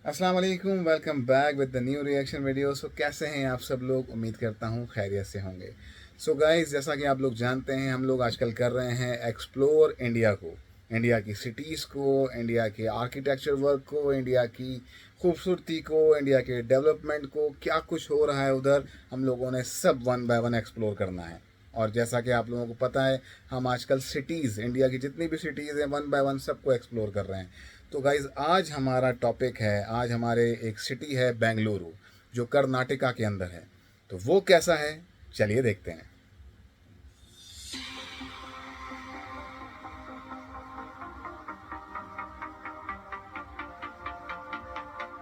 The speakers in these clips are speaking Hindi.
अस्सलाम वालेकुम, welcome back with the new reaction video. So कैसे हैं आप सब लोग? उम्मीद करता हूँ खैरियत से होंगे। सो गाइस, जैसा कि आप लोग जानते हैं, हम लोग आजकल कर रहे हैं एक्सप्लोर इंडिया को, इंडिया की सिटीज़ को, इंडिया के आर्किटेक्चर वर्क को, इंडिया की खूबसूरती को, इंडिया के डेवलपमेंट को, क्या कुछ हो रहा है उधर, हम लोगों ने सब वन बाय वन एक्सप्लोर करना है। और जैसा कि आप लोगों को पता है, हम आजकल सिटीज़, इंडिया की जितनी भी सिटीज़ हैं, वन बाय वन सबको एक्सप्लोर कर रहे हैं। तो गाइज़, आज हमारा टॉपिक है, आज हमारे एक सिटी है बेंगलुरु, जो कर्नाटका के अंदर है। तो वो कैसा है, चलिए देखते हैं।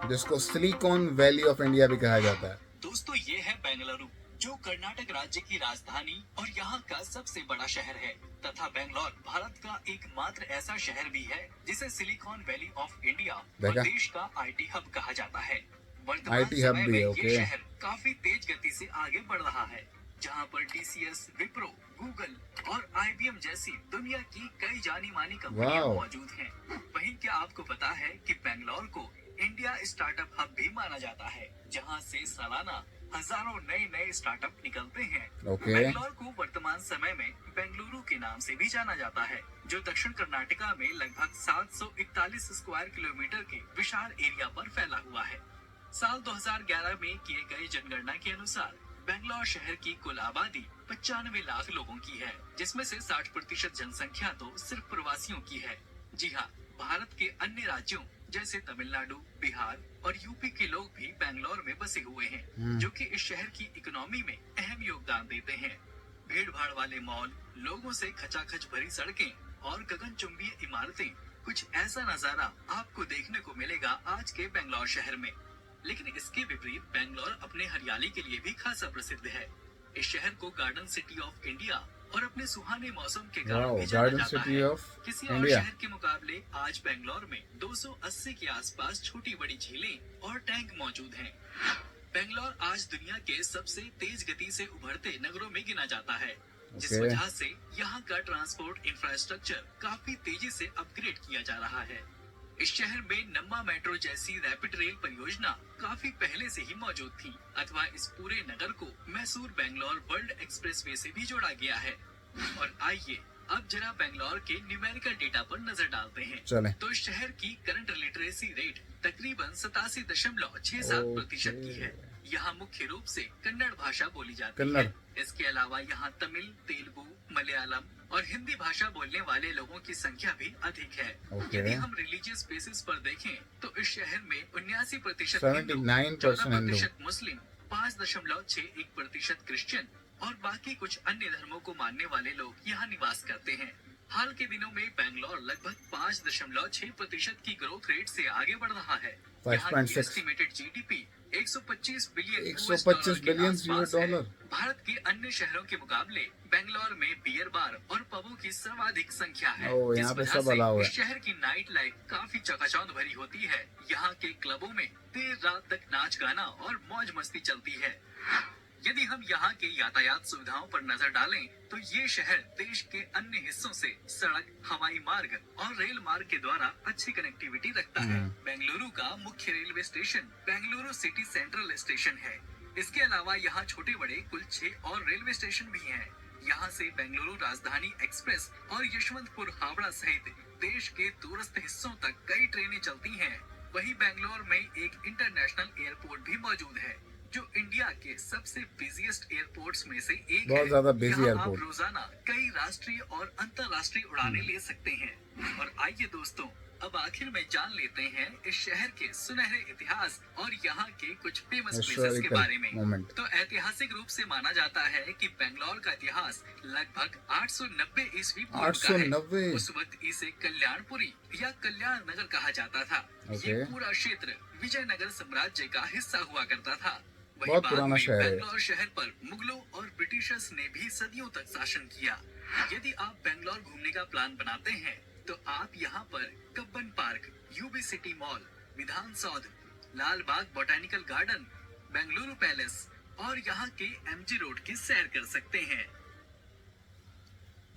जिसको सिलिकॉन वैली ऑफ इंडिया भी कहा जाता है। दोस्तों, ये है बेंगलुरु, जो कर्नाटक राज्य की राजधानी और यहाँ का सबसे बड़ा शहर है। तथा बेंगलोर भारत का एकमात्र ऐसा शहर भी है जिसे सिलिकॉन वैली ऑफ इंडिया और देखा, देश का आईटी हब कहा जाता है। वर्तमान आईटी हब समय भी में है। ये ओके। शहर काफी तेज गति से आगे बढ़ रहा है, जहाँ पर टीसीएस, विप्रो, गूगल और आईबीएम जैसी दुनिया की कई जानी मानी कंपनियां वाह, मौजूद हैं। वहीं क्या आपको पता है कि बेंगलोर को इंडिया स्टार्टअप हब भी माना जाता है, जहां से सालाना हजारों नए नए स्टार्टअप निकलते हैं। ओके। बेंगलोर को वर्तमान समय में बेंगलुरु के नाम से भी जाना जाता है, जो दक्षिण कर्नाटका में लगभग 741 स्क्वायर किलोमीटर के विशाल एरिया पर फैला हुआ है। साल 2011 में किए गए जनगणना के अनुसार बेंगलोर शहर की कुल आबादी 95 लाख लोगों की है, जिसमें से 60% जनसंख्या तो सिर्फ प्रवासियों की है। जी हाँ, भारत के अन्य राज्यों जैसे तमिलनाडु, बिहार और यूपी के लोग भी बेंगलोर में बसे हुए हैं, जो कि इस शहर की इकोनॉमी में अहम योगदान देते हैं। भीड़ भाड़ वाले मॉल, लोगों से खचाखच भरी सड़कें और गगनचुंबी इमारतें, कुछ ऐसा नजारा आपको देखने को मिलेगा आज के बेंगलोर शहर में। लेकिन इसके विपरीत बेंगलोर अपने हरियाली के लिए भी खासा प्रसिद्ध है। इस शहर को गार्डन सिटी ऑफ इंडिया और अपने सुहाने मौसम के कारण भी जाना गार्डन जाता सिटी है। ऑफ किसी और इंडिया। शहर के मुकाबले आज बेंगलोर में 280 के आसपास छोटी बड़ी झीलें और टैंक मौजूद हैं। बेंगलोर आज दुनिया के सबसे तेज गति से उभरते नगरों में गिना जाता है, जिस ओके। वजह से यहाँ का ट्रांसपोर्ट इंफ्रास्ट्रक्चर काफी तेजी से अपग्रेड किया जा रहा है। इस शहर में नम्मा मेट्रो जैसी रैपिड रेल परियोजना काफी पहले से ही मौजूद थी, अथवा इस पूरे नगर को मैसूर बेंगलोर वर्ल्ड एक्सप्रेसवे से भी जोड़ा गया है। और आइए अब जरा बेंगलोर के न्यूमेरिकल डेटा पर नजर डालते हैं। चलें। तो इस शहर की करंट लिटरेसी रेट तकरीबन 87.67% की है। यहाँ मुख्य रूप से कन्नड़ भाषा बोली जाती कन्नड़। है। इसके अलावा यहाँ तमिल, तेलुगु, मलयालम और हिंदी भाषा बोलने वाले लोगों की संख्या भी अधिक है। ओके। यदि हम रिलीजियस बेसिस पर देखें तो इस शहर में 79% 79% हिंदू। 14% मुस्लिम, 5.61% क्रिश्चियन और बाकी कुछ अन्य धर्मों को मानने वाले लोग यहाँ निवास करते हैं। हाल के दिनों में बेंगलोर लगभग 5.6% की ग्रोथ रेट से आगे बढ़ रहा है। यहाँ की 5.6। Estimated GDP 125 billion 125 billion US dollar. Bharat के अन्य शहरों के मुकाबले बेंगलोर में बियर बार और पबों की सर्वाधिक संख्या है। ओ, यहाँ पे सब अलाउ है। इस शहर की नाइट लाइफ काफी चकाचौंध भरी होती है। यहाँ के क्लबों में देर रात तक नाच गाना और मौज मस्ती चलती है। यदि हम यहाँ के यातायात सुविधाओं पर नजर डालें, तो ये शहर देश के अन्य हिस्सों से सड़क, हवाई मार्ग और रेल मार्ग के द्वारा अच्छी कनेक्टिविटी रखता है। बेंगलुरु का मुख्य railway station Bengaluru city central station है। इसके अलावा यहाँ छोटे बड़े कुल 6 और रेलवे स्टेशन भी हैं। यहाँ से बेंगलुरु राजधानी एक्सप्रेस और यशवंतपुर हावड़ा सहित देश के दूरस्थ हिस्सों तक कई ट्रेनें चलती हैं। वहीं बेंगलोर में एक इंटरनेशनल एयरपोर्ट भी मौजूद है, जो इंडिया के सबसे बिजिएस्ट एयरपोर्ट्स में से एक बहुत है। ज्यादा बिजी यहाँ आप एयरपोर्ट। रोजाना कई राष्ट्रीय और अंतर्राष्ट्रीय उड़ानें ले सकते हैं। और आइए दोस्तों, अब आखिर में जान लेते हैं इस शहर के सुनहरे इतिहास और यहाँ के कुछ फेमस प्लेसेस के बारे में। मोमेंट। तो ऐतिहासिक रूप से माना जाता है कि बेंगलोर का इतिहास लगभग 890 ईस्वी पूर्व का है। 890। उस वक्त इसे कल्याणपुरी या कल्याण नगर कहा जाता था। ये पूरा क्षेत्र विजयनगर साम्राज्य का हिस्सा हुआ करता था। वही बहुत बाद पुराना में शहर है। बेंगलोर शहर पर मुगलों और ब्रिटिशर्स ने भी सदियों तक शासन किया। यदि आप बेंगलोर घूमने का प्लान बनाते हैं, तो आप यहाँ पर Cubbon park, UB city mall, Vidhana Soudha, Lal Bagh botanical garden, Bengaluru palace और यहाँ के एमजी रोड की सैर कर सकते हैं।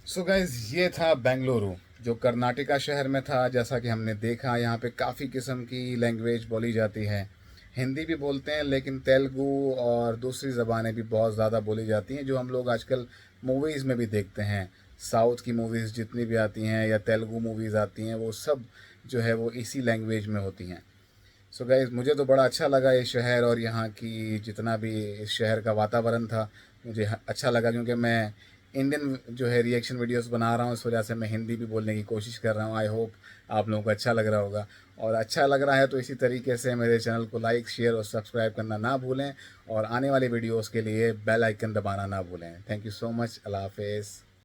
सो गाइज, ये था बेंगलुरु, जो कर्नाटका शहर में था, जैसा कि हमने देखा यहाँ पे काफ़ी किस्म की लैंग्वेज बोली जाती है। हिंदी भी बोलते हैं, लेकिन तेलुगु और दूसरी ज़बानें भी बहुत ज़्यादा बोली जाती हैं, जो हम लोग आजकल मूवीज़ में भी देखते हैं। साउथ की मूवीज़ जितनी भी आती हैं या तेलुगु मूवीज़ आती हैं, वो सब जो है वो इसी लैंग्वेज में होती हैं। सो गाइस, मुझे तो बड़ा अच्छा लगा ये शहर और यहाँ की जितना भी इस शहर का वातावरण था, मुझे अच्छा लगा, क्योंकि मैं इंडियन जो है रिएक्शन वीडियोस बना रहा हूँ, इस वजह से मैं हिंदी भी बोलने की कोशिश कर रहा हूँ। आई होप आप लोगों को अच्छा लग रहा होगा, और अच्छा लग रहा है तो इसी तरीके से मेरे चैनल को लाइक, शेयर और सब्सक्राइब करना ना भूलें, और आने वाली वीडियोज़ के लिए बेल आइकन दबाना ना भूलें। Thank you so much. अल्लाह हाफिज़।